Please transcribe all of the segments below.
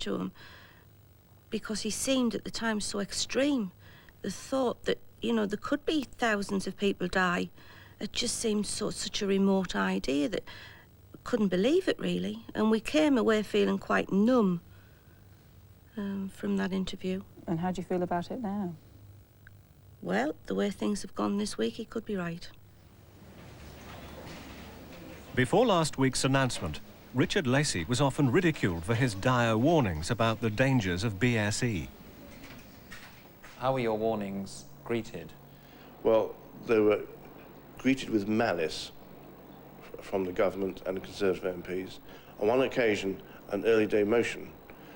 to him because he seemed at the time so extreme. The thought that, you know, there could be thousands of people die, it just seemed such a remote idea that I couldn't believe it, really. And we came away feeling quite numb from that interview. And how do you feel about it now? Well, the way things have gone this week, he could be right. Before last week's announcement, Richard Lacy was often ridiculed for his dire warnings about the dangers of BSE. How were your warnings greeted? Well, they were greeted with malice from the government and the Conservative MPs. On one occasion, an early day motion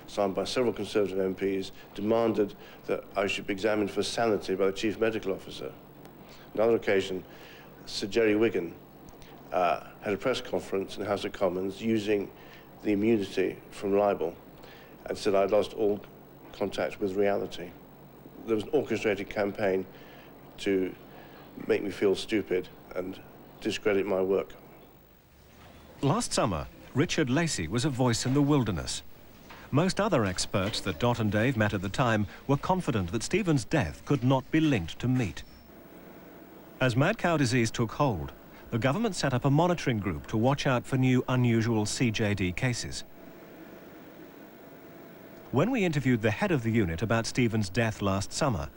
signed by several Conservative MPs demanded that I should be examined for sanity by the Chief Medical Officer. Another occasion, Sir Jerry Wigan had a press conference in the House of Commons using the immunity from libel and said I'd lost all contact with reality. There was an orchestrated campaign to make me feel stupid and discredit my work. Last summer, Richard Lacy was a voice in the wilderness. Most other experts that Dot and Dave met at the time were confident that Stephen's death could not be linked to meat. As mad cow disease took hold, the government set up a monitoring group to watch out for new unusual CJD cases. When we interviewed the head of the unit about Stephen's death last summer,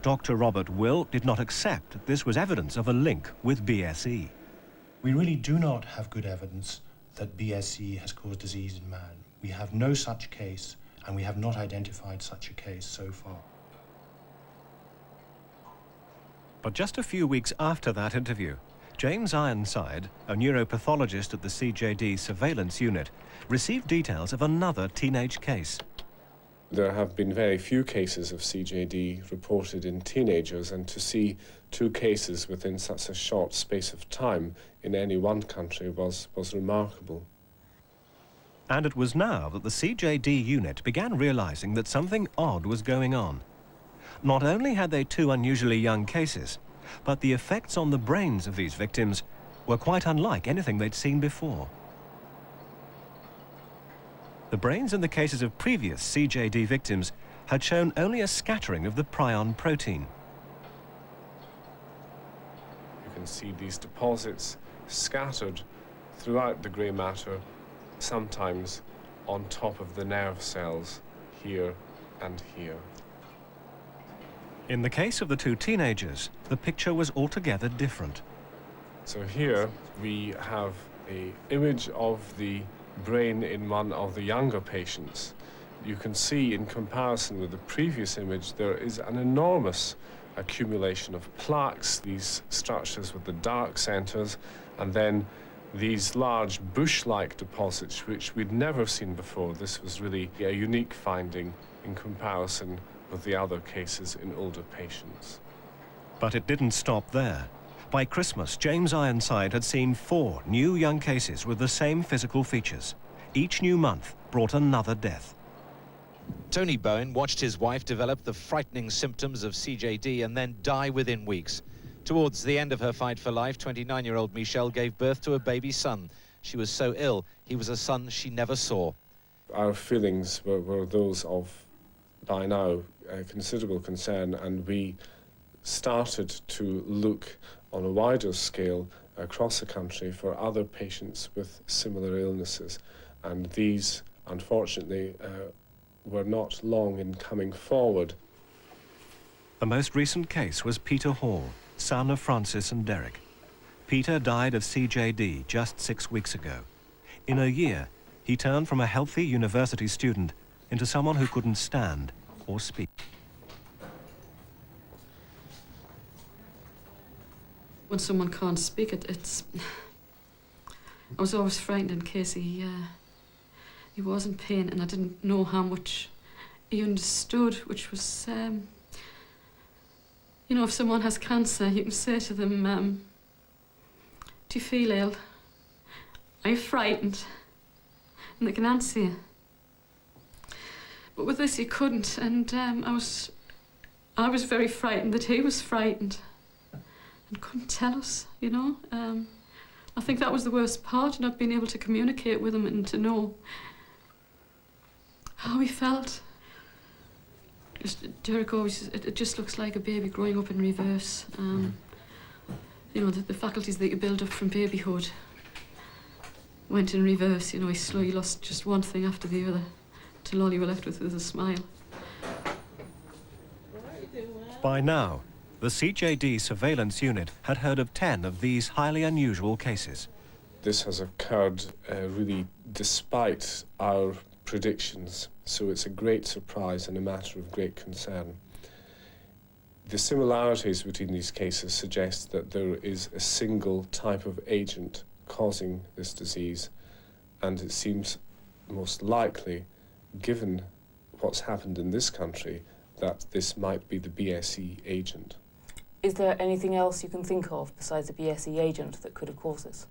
Dr. Robert Will did not accept that this was evidence of a link with BSE. We really do not have good evidence that BSE has caused disease in man. We have no such case, and we have not identified such a case so far. But just a few weeks after that interview, James Ironside, a neuropathologist at the CJD surveillance unit, received details of another teenage case. There have been very few cases of CJD reported in teenagers, and to see 2 cases within such a short space of time in any one country was remarkable. And it was now that the CJD unit began realizing that something odd was going on. Not only had they 2 unusually young cases, but the effects on the brains of these victims were quite unlike anything they'd seen before. The brains in the cases of previous CJD victims had shown only a scattering of the prion protein. You can see these deposits scattered throughout the grey matter, sometimes on top of the nerve cells here and here. In the case of the 2 teenagers, the picture was altogether different. So here we have an image of the brain in one of the younger patients. You can see in comparison with the previous image there is an enormous accumulation of plaques, these structures with the dark centers, and then these large bush-like deposits which we'd never seen before. This was really a unique finding in comparison with the other cases in older patients. But it didn't stop there. By Christmas, James Ironside had seen 4 new young cases with the same physical features. Each new month brought another death. Tony Bowen watched his wife develop the frightening symptoms of CJD and then die within weeks. Towards the end of her fight for life, 29-year-old Michelle gave birth to a baby son. She was so ill, he was a son she never saw. Our feelings were those of, by now, considerable concern, and we started to look on a wider scale across the country for other patients with similar illnesses. And these, unfortunately, were not long in coming forward. The most recent case was Peter Hall, son of Francis and Derek. Peter died of CJD just 6 weeks ago. In a year, he turned from a healthy university student into someone who couldn't stand or speak. When someone can't speak, it's... I was always frightened in case he was in pain, and I didn't know how much he understood, which was, you know, if someone has cancer, you can say to them, do you feel ill? Are you frightened? And they can answer you. But with this, you couldn't, and I was very frightened that he was frightened and couldn't tell us, you know. I think that was the worst part, not being able to communicate with him and to know how he felt. Derek always, it just looks like a baby growing up in reverse. You know, the faculties that you build up from babyhood went in reverse. You know, he slowly lost just one thing after the other, till all you were left with was a smile. By now, the CJD surveillance unit had heard of 10 of these highly unusual cases. This has occurred really despite our predictions, so it's a great surprise and a matter of great concern. The similarities between these cases suggest that there is a single type of agent causing this disease, and it seems most likely, given what's happened in this country, that this might be the BSE agent. Is there anything else you can think of besides the BSE agent that could have caused this?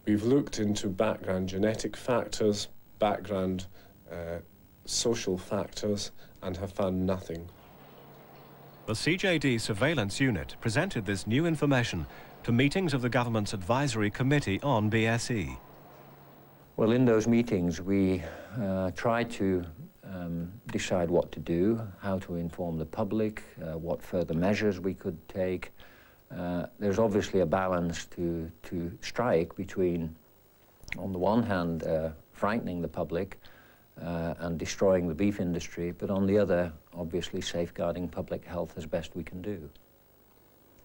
We've looked into background genetic factors, background social factors, and have found nothing. The CJD surveillance unit presented this new information to meetings of the government's advisory committee on BSE. Well, in those meetings, we tried to decide what to do, how to inform the public, what further measures we could take. There's obviously a balance to strike between, on the one hand, frightening the public and destroying the beef industry, but on the other, obviously safeguarding public health as best we can do.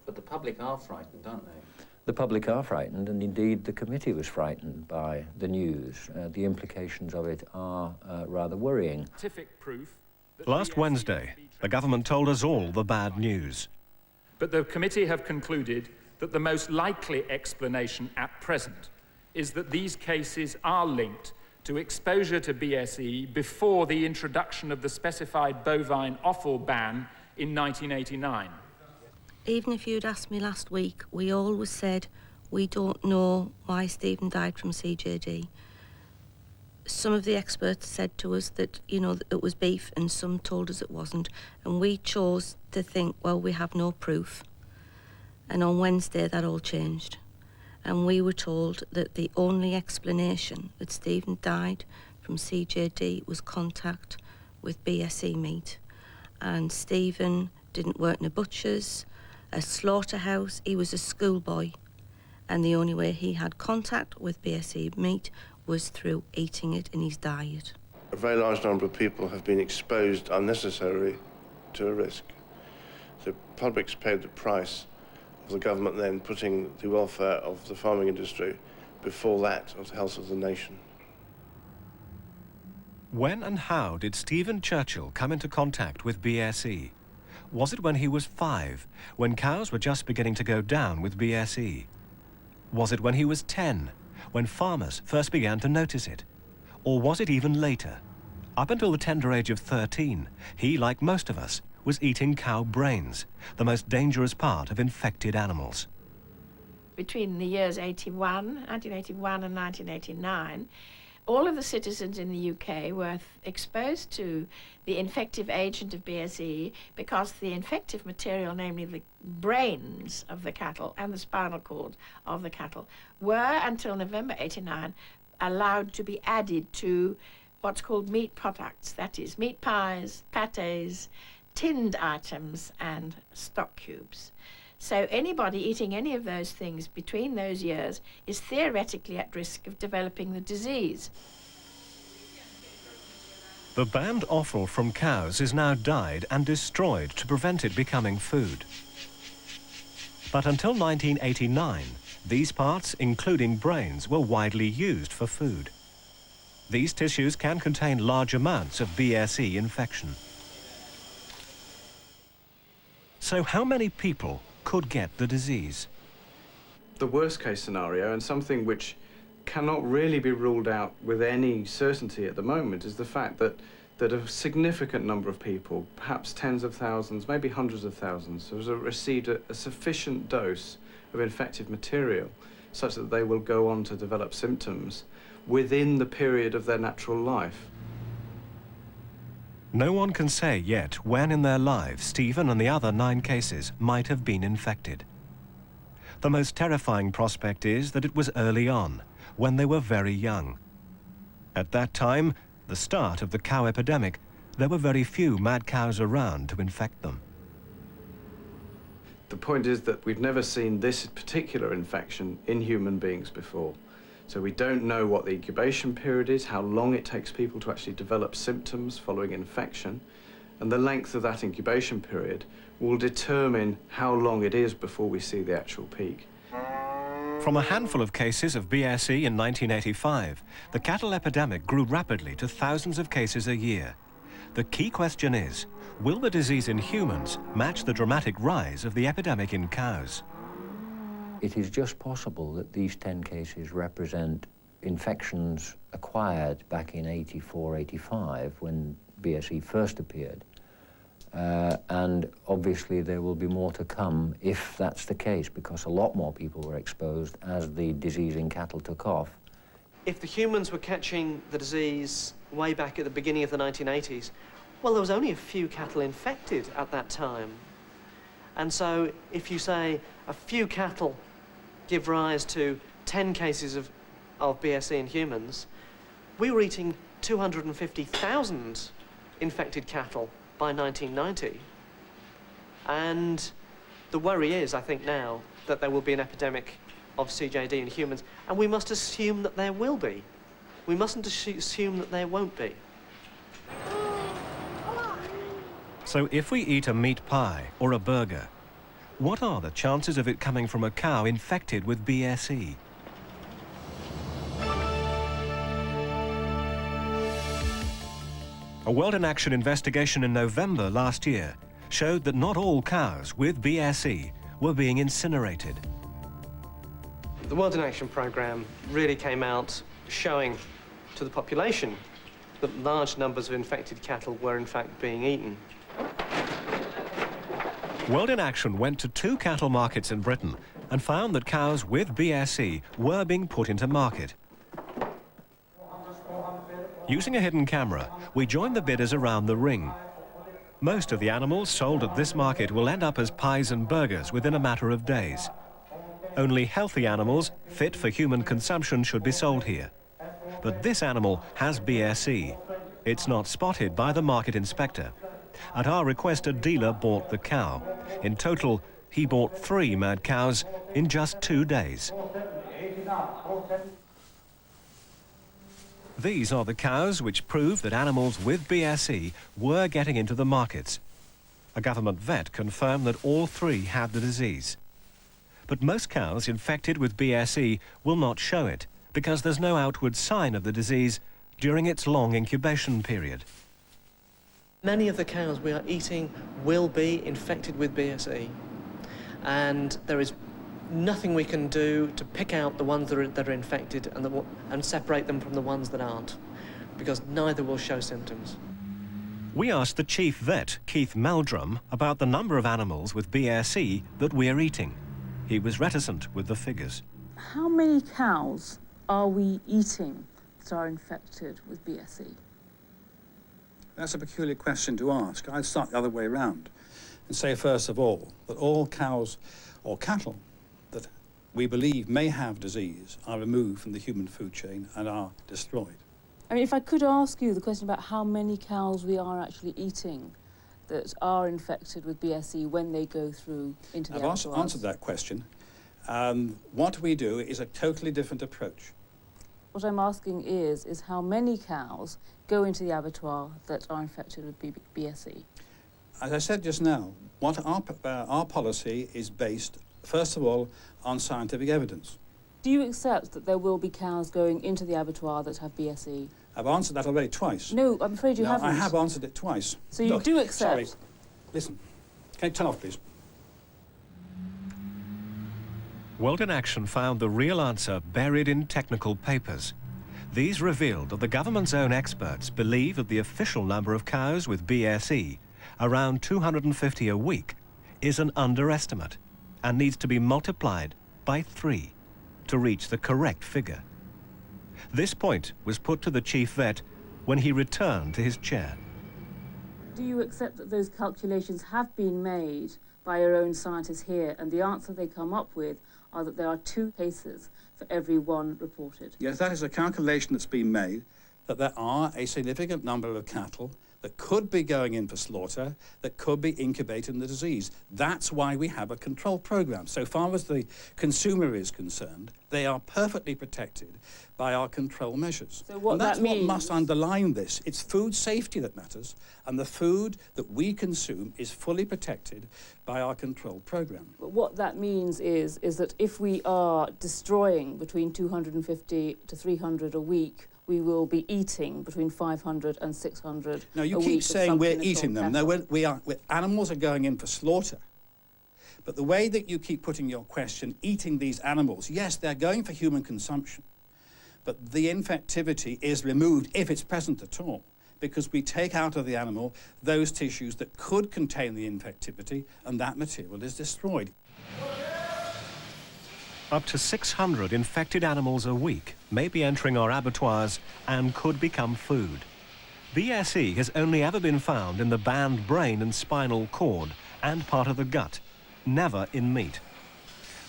But the public are frightened, aren't they? The public are frightened, and indeed the committee was frightened by the news. The implications of it are rather worrying. Last Wednesday, the government told us all the bad news. But the committee have concluded that the most likely explanation at present is that these cases are linked to exposure to BSE before the introduction of the specified bovine offal ban in 1989. Even if you'd asked me last week, we always said we don't know why Stephen died from CJD. Some of the experts said to us that, you know, it was beef, and some told us it wasn't. And we chose to think, well, we have no proof. And on Wednesday, that all changed. And we were told that the only explanation that Stephen died from CJD was contact with BSE meat. And Stephen didn't work in a butcher's, a slaughterhouse. He was a schoolboy. And the only way he had contact with BSE meat was through eating it in his diet. A very large number of people have been exposed unnecessarily to a risk. The public's paid the price of the government then putting the welfare of the farming industry before that of the health of the nation. When and how did Stephen Churchill come into contact with BSE? Was it when he was 5, when cows were just beginning to go down with BSE? Was it when he was 10, when farmers first began to notice it? Or was it even later? Up until the tender age of 13, he, like most of us, was eating cow brains, the most dangerous part of infected animals. Between the years 1981 and 1989, all of the citizens in the UK were exposed to the infective agent of BSE because the infective material, namely the brains of the cattle and the spinal cord of the cattle, were, until November 89, allowed to be added to what's called meat products, that is, meat pies, pâtés, tinned items and stock cubes. So anybody eating any of those things between those years is theoretically at risk of developing the disease. The banned offal from cows is now dyed and destroyed to prevent it becoming food. But until 1989, these parts, including brains, were widely used for food. These tissues can contain large amounts of BSE infection. So how many people could get the disease? The worst case scenario, and something which cannot really be ruled out with any certainty at the moment, is the fact that a significant number of people, perhaps tens of thousands, maybe hundreds of thousands, have received a sufficient dose of infective material such that they will go on to develop symptoms within the period of their natural life. No one can say yet when in their lives Stephen and the other 9 cases might have been infected. The most terrifying prospect is that it was early on, when they were very young. At that time, the start of the cow epidemic, there were very few mad cows around to infect them. The point is that we've never seen this particular infection in human beings before. So we don't know what the incubation period is, how long it takes people to actually develop symptoms following infection, and the length of that incubation period will determine how long it is before we see the actual peak. From a handful of cases of BSE in 1985, the cattle epidemic grew rapidly to thousands of cases a year. The key question is, will the disease in humans match the dramatic rise of the epidemic in cows? It is just possible that these 10 cases represent infections acquired back in 84, 85, when BSE first appeared. And obviously there will be more to come if that's the case, because a lot more people were exposed as the disease in cattle took off. If the humans were catching the disease way back at the beginning of the 1980s, well, there was only a few cattle infected at that time. And so if you say a few cattle give rise to 10 cases of BSE in humans, we were eating 250,000 infected cattle by 1990. And the worry is, I think now, that there will be an epidemic of CJD in humans, and we must assume that there will be. We mustn't assume that there won't be. So if we eat a meat pie or a burger, what are the chances of it coming from a cow infected with BSE? A World in Action investigation in November last year showed that not all cows with BSE were being incinerated. The World in Action programme really came out showing to the population that large numbers of infected cattle were in fact being eaten. World in Action went to 2 cattle markets in Britain and found that cows with BSE were being put into market. Using a hidden camera, we joined the bidders around the ring. Most of the animals sold at this market will end up as pies and burgers within a matter of days. Only healthy animals, fit for human consumption, should be sold here. But this animal has BSE. It's not spotted by the market inspector. At our request, a dealer bought the cow. In total, he bought 3 mad cows in just 2 days. These are the cows which prove that animals with BSE were getting into the markets. A government vet confirmed that all 3 had the disease. But most cows infected with BSE will not show it because there's no outward sign of the disease during its long incubation period. Many of the cows we are eating will be infected with BSE, and there is nothing we can do to pick out the ones that are infected and separate them from the ones that aren't, because neither will show symptoms. We asked the chief vet, Keith Meldrum, about the number of animals with BSE that we're eating. He was reticent with the figures. How many cows are we eating that are infected with BSE? That's a peculiar question to ask. I'd start the other way around and say, first of all, that all cows or cattle that we believe may have disease are removed from the human food chain and are destroyed. I mean, if I could ask you the question about how many cows we are actually eating that are infected with BSE when they go through into the abattoirs. I've answered that question. What we do is a totally different approach. What I'm asking is how many cows go into the abattoir that are infected with BSE? As I said just now, what our policy is based, first of all, on scientific evidence. Do you accept that there will be cows going into the abattoir that have BSE? I've answered that already twice. No, I'm afraid you haven't. I have answered it twice. So you do accept? Sorry. Listen, can you turn off, please? World in Action found the real answer buried in technical papers. These revealed that the government's own experts believe that the official number of cows with BSE, around 250 a week, is an underestimate and needs to be multiplied by 3 to reach the correct figure. This point was put to the chief vet when he returned to his chair. Do you accept that those calculations have been made by your own scientists here, and the answer they come up with are that there are 2 cases for every 1 reported? Yes, that is a calculation that's been made that there are a significant number of cattle that could be going in for slaughter, that could be incubating the disease. That's why we have a control program. So far as the consumer is concerned, they are perfectly protected by our control measures. So what and that's that means... what must underline this. It's food safety that matters, and the food that we consume is fully protected by our control program. But what that means is that if we are destroying between 250 to 300 a week, we will be eating between 500 and 600 No, you a keep week saying we're eating them. No, animals are going in for slaughter. But the way that you keep putting your question, eating these animals, yes, they're going for human consumption, but the infectivity is removed, if it's present at all, because we take out of the animal those tissues that could contain the infectivity, and that material is destroyed. Up to 600 infected animals a week may be entering our abattoirs and could become food. BSE has only ever been found in the banned brain and spinal cord and part of the gut, never in meat.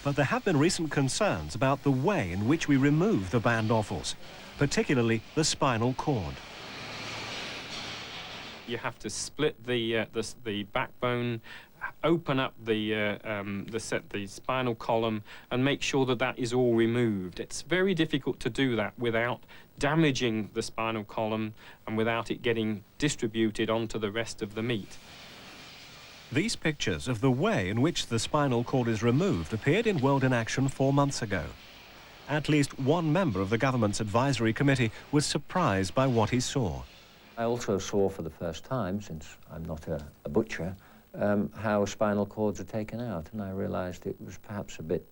But there have been recent concerns about the way in which we remove the banned offals, particularly the spinal cord. You have to split the backbone, open up the spinal column, and make sure that that is all removed. It's very difficult to do that without damaging the spinal column and without it getting distributed onto the rest of the meat. These pictures of the way in which the spinal cord is removed appeared in World in Action 4 months ago. At least one member of the government's advisory committee was surprised by what he saw. I also saw for the first time, since I'm not a butcher, how spinal cords are taken out, and I realized it was perhaps a bit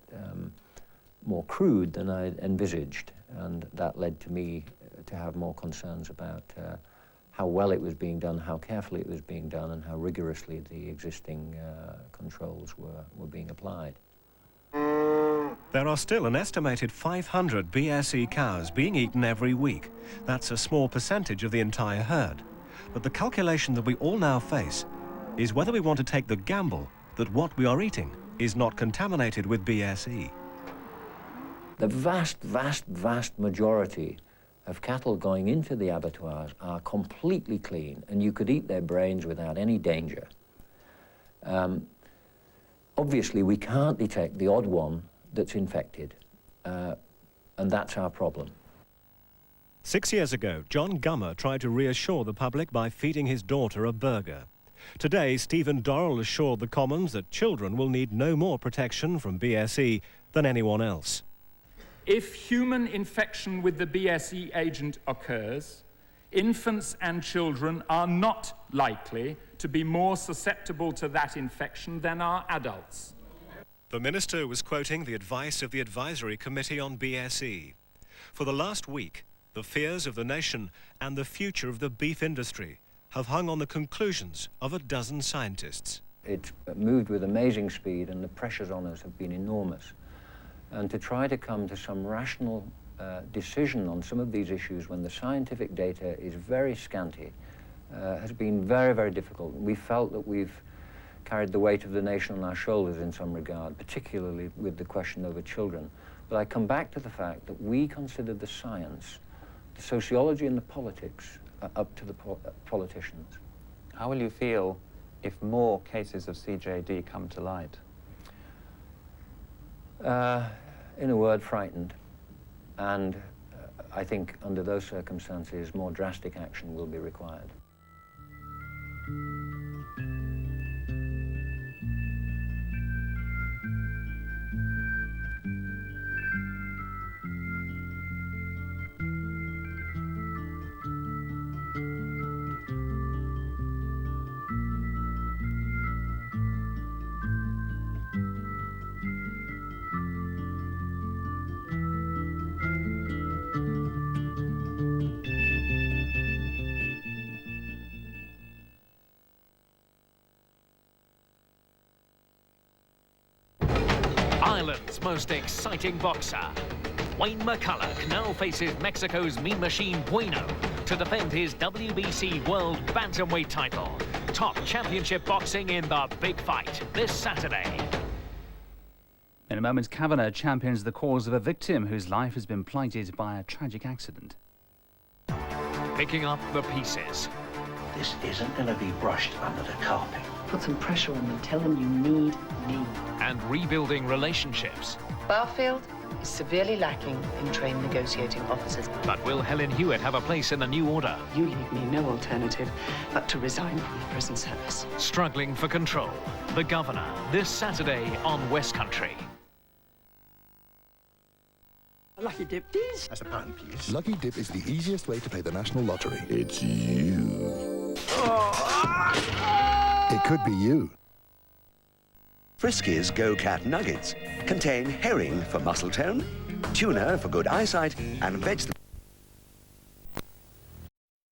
more crude than I envisaged, and that led to me to have more concerns about how well it was being done, how carefully it was being done, and how rigorously the existing controls were being applied. There are still an estimated 500 BSE cows being eaten every week. That's a small percentage of the entire herd. But the calculation that we all now face is whether we want to take the gamble that what we are eating is not contaminated with BSE. The vast, vast, vast majority of cattle going into the abattoirs are completely clean, and you could eat their brains without any danger. Obviously, we can't detect the odd one that's infected, and that's our problem. 6 years ago, John Gummer tried to reassure the public by feeding his daughter a burger. Today, Stephen Dorrell assured the Commons that children will need no more protection from BSE than anyone else. If human infection with the BSE agent occurs, infants and children are not likely to be more susceptible to that infection than are adults. The minister was quoting the advice of the Advisory Committee on BSE. For the last week, the fears of the nation and the future of the beef industry have hung on the conclusions of a dozen scientists. It's moved with amazing speed, and the pressures on us have been enormous. And to try to come to some rational decision on some of these issues when the scientific data is very scanty has been very, very difficult. We felt that we've carried the weight of the nation on our shoulders in some regard, particularly with the question over children. But I come back to the fact that we consider the science, the sociology and the politics up to the politicians. How will you feel if more cases of CJD come to light? In a word, frightened. And I think under those circumstances, more drastic action will be required. Ireland's most exciting boxer. Wayne McCulloch now faces Mexico's Mean Machine Bueno to defend his WBC World Bantamweight title. Top championship boxing in the big fight this Saturday. In a moment, Kavanagh champions the cause of a victim whose life has been blighted by a tragic accident. picking up the pieces. This isn't going to be brushed under the carpet. Put some pressure on them. Tell them you need me. And rebuilding relationships. Barfield is severely lacking in trained negotiating officers. But will Helen Hewitt have a place in the new order? You leave me no alternative but to resign from the prison service. Struggling for control. The Governor, this Saturday on Westcountry. A lucky dip, please. That's £1, please. Lucky dip is the easiest way to play the National Lottery. It's you. It could be you. Friskies Go Cat Nuggets contain herring for muscle tone, tuna for good eyesight, and vegetable.